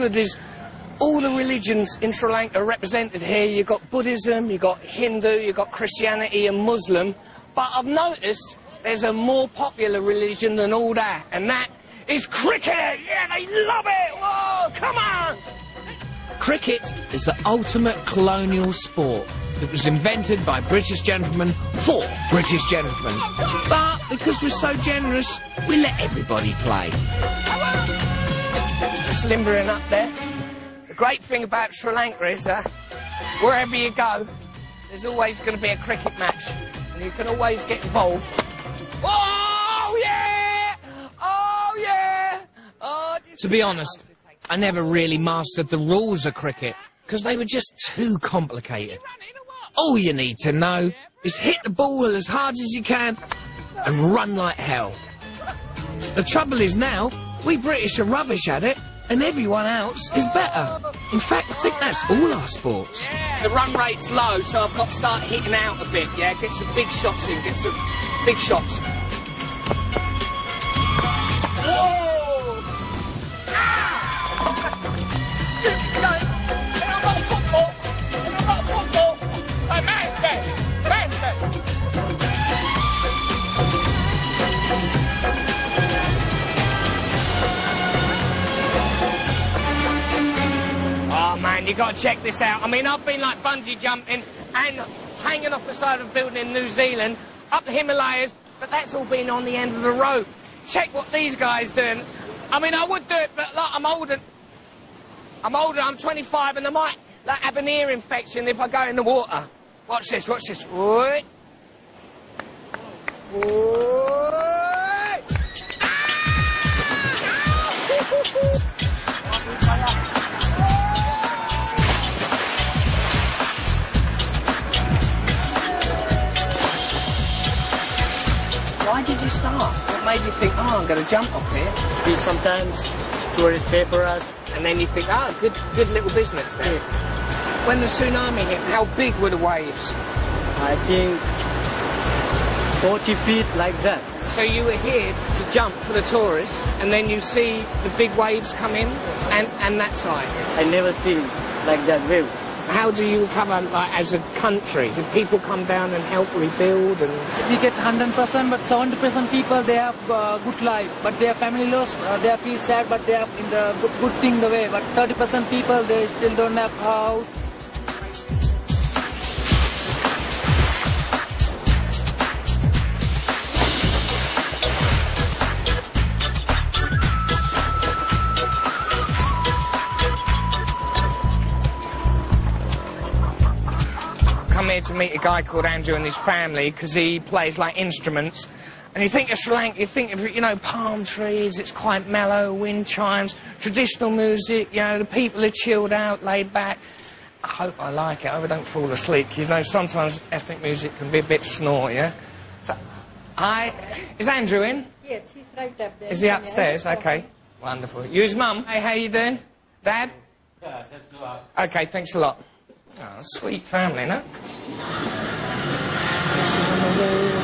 good is all the religions in Sri Lanka are represented here. You've got Buddhism, you've got Hindu, you've got Christianity and Muslim. But I've noticed there's a more popular religion than all that, and that is cricket! Yeah, they love it! Whoa, come on! Cricket is the ultimate colonial sport. It was invented by British gentlemen for British gentlemen. But because we're so generous, we let everybody play. Just limbering up there. The great thing about Sri Lanka is wherever you go, there's always going to be a cricket match. And you can always get involved. Oh, yeah! Oh, yeah! Oh, to be honest, I never really mastered the rules of cricket, because they were just too complicated. All you need to know is hit the ball as hard as you can and run like hell. The trouble is now, we British are rubbish at it, and everyone else is better. In fact, I think that's all our sports. Yeah. The run rate's low, so I've got to start hitting out a bit, yeah? Get some big shots in, get some big shots. Whoa! Ah! Stupid guy! I'm not football! I'm not football! Hey, man's dead! Man's dead! Oh, man, you got to check this out. I mean, I've been, like, bungee jumping and hanging off the side of a building in New Zealand, up the Himalayas, but that's all been on the end of the rope. Check what these guys doing. I mean, I would do it, but, like, I'm older, I'm 25, and I might, like, have an ear infection if I go in the water. Watch this, watch this. Oi. Oi. Why did you start? What made you think, oh, I'm going to jump off here? We sometimes tourists pay for us. And then you think, ah, good little business there. Yeah. When the tsunami hit, how big were the waves? I think 40 feet like that. So you were here to jump for the tourists, and then you see the big waves come in, and that side. I never seen like that wave. How do you recover, like, as a country? Do people come down and help rebuild? And we get 100%, but 70% people, they have good life, but their family lost, they feel sad, but they are in the good thing the way. But 30% people, they still don't have house. To meet a guy called Andrew and his family, because he plays, like, instruments. And you think of Sri Lanka, you think of, you know, palm trees, it's quite mellow, wind chimes, traditional music, you know, the people are chilled out, laid back. I hope I like it, I hope I don't fall asleep. You know, sometimes ethnic music can be a bit snort, yeah? So, is Andrew in? Yes, he's right up there. Is he upstairs? Okay. Wonderful. You his mum? Hey, how you doing? Dad? Yeah, just go out. Okay, thanks a lot. Oh, sweet family, no? This is on the wall.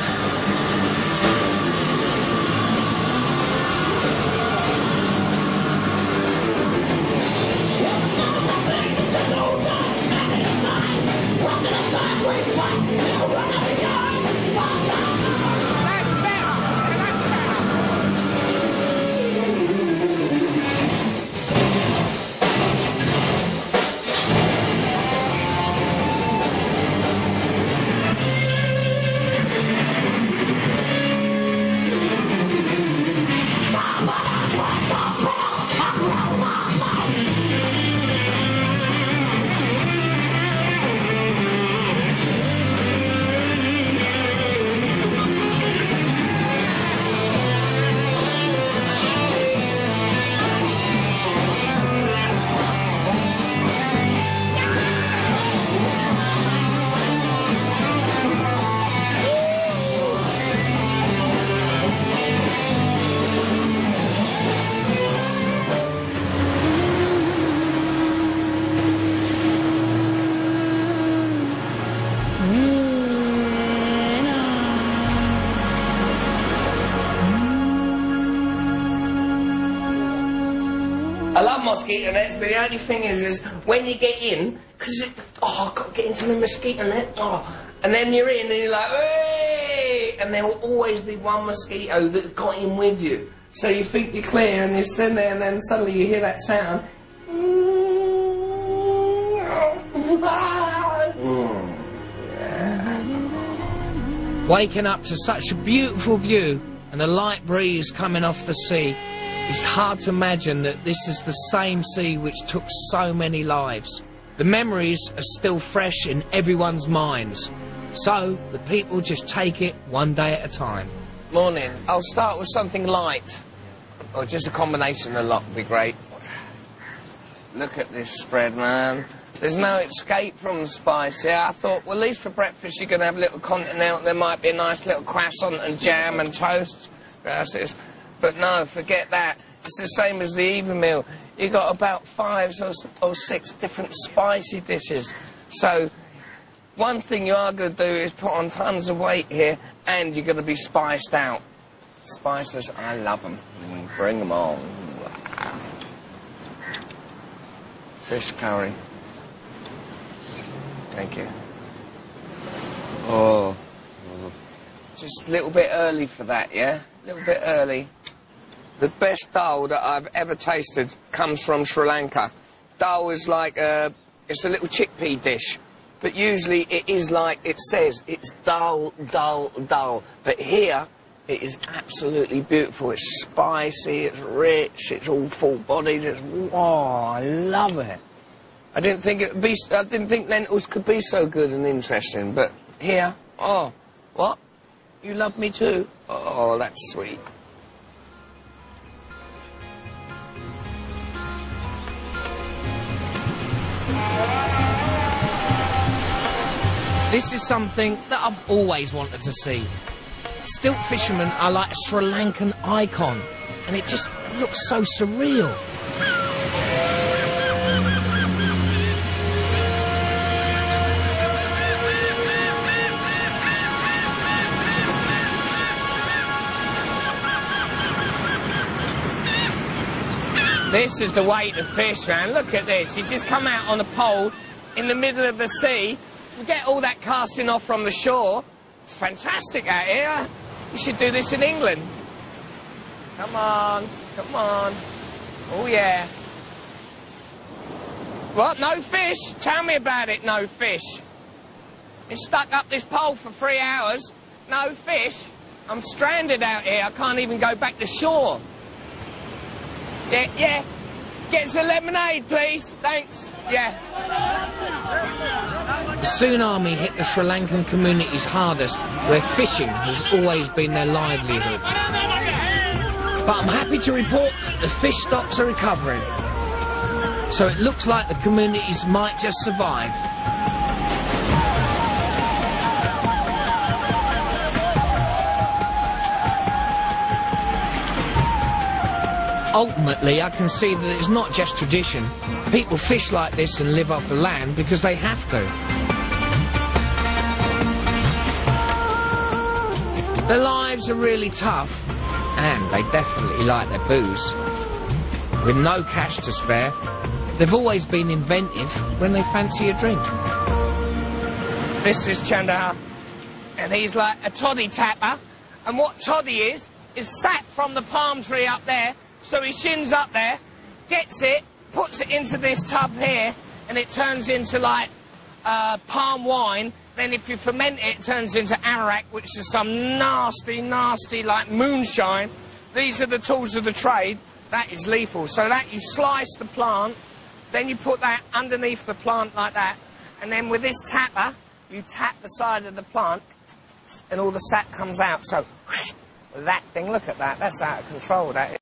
mosquito nets, but the only thing is when you get in, because I've got to get into the mosquito net, and then you're in and you're like, hey! And there will always be one mosquito that got in with you. So you think you're clear and you're sitting there and then suddenly you hear that sound. Waking up to such a beautiful view and a light breeze coming off the sea, it's hard to imagine that this is the same sea which took so many lives. The memories are still fresh in everyone's minds, so the people just take it one day at a time. Morning. I'll start with something light. Or just a combination of a lot would be great. Look at this spread, man. There's no escape from the spice, yeah? I thought, well, at least for breakfast you're going to have a little continental. There might be a nice little croissant and jam and toast. Gracias. But no, forget that. It's the same as the even meal. You got about 5 or 6 different spicy dishes. So one thing you are going to do is put on tons of weight here, and you're going to be spiced out. Spices, I love them. Bring them on. Fish curry. Thank you. Oh. Just a little bit early for that, yeah? A little bit early. The best dal that I've ever tasted comes from Sri Lanka. Dal is like it's a little chickpea dish. But usually it is like it says, it's dal, dal, dal. But here, it is absolutely beautiful. It's spicy, it's rich, it's all full-bodied. I love it. I didn't think lentils could be so good and interesting, but here, what? You love me too? Oh, that's sweet. This is something that I've always wanted to see. Stilt fishermen are like a Sri Lankan icon, and it just looks so surreal. This is the way to fish, man. Look at this. You just come out on a pole in the middle of the sea. Forget all that casting off from the shore. It's fantastic out here. You should do this in England. Come on, come on. Oh, yeah. What, no fish? Tell me about it, no fish. Been stuck up this pole for 3 hours. No fish. I'm stranded out here. I can't even go back to shore. Yeah. Get some lemonade, please. Thanks. Yeah. The tsunami hit the Sri Lankan communities hardest, where fishing has always been their livelihood. But I'm happy to report that the fish stocks are recovering. So it looks like the communities might just survive. Ultimately, I can see that it's not just tradition. People fish like this and live off the land because they have to. Their lives are really tough, and they definitely like their booze. With no cash to spare, they've always been inventive when they fancy a drink. This is Chandar, and he's like a toddy tapper. And what toddy is sap from the palm tree up there. So he shins up there, gets it, puts it into this tub here, and it turns into, like, palm wine. Then if you ferment it, it turns into arak, which is some nasty, nasty, like, moonshine. These are the tools of the trade. That is lethal. So that you slice the plant, then you put that underneath the plant like that, and then with this tapper, you tap the side of the plant, and all the sap comes out. So, whoosh, that thing, look at that. That's out of control, that is.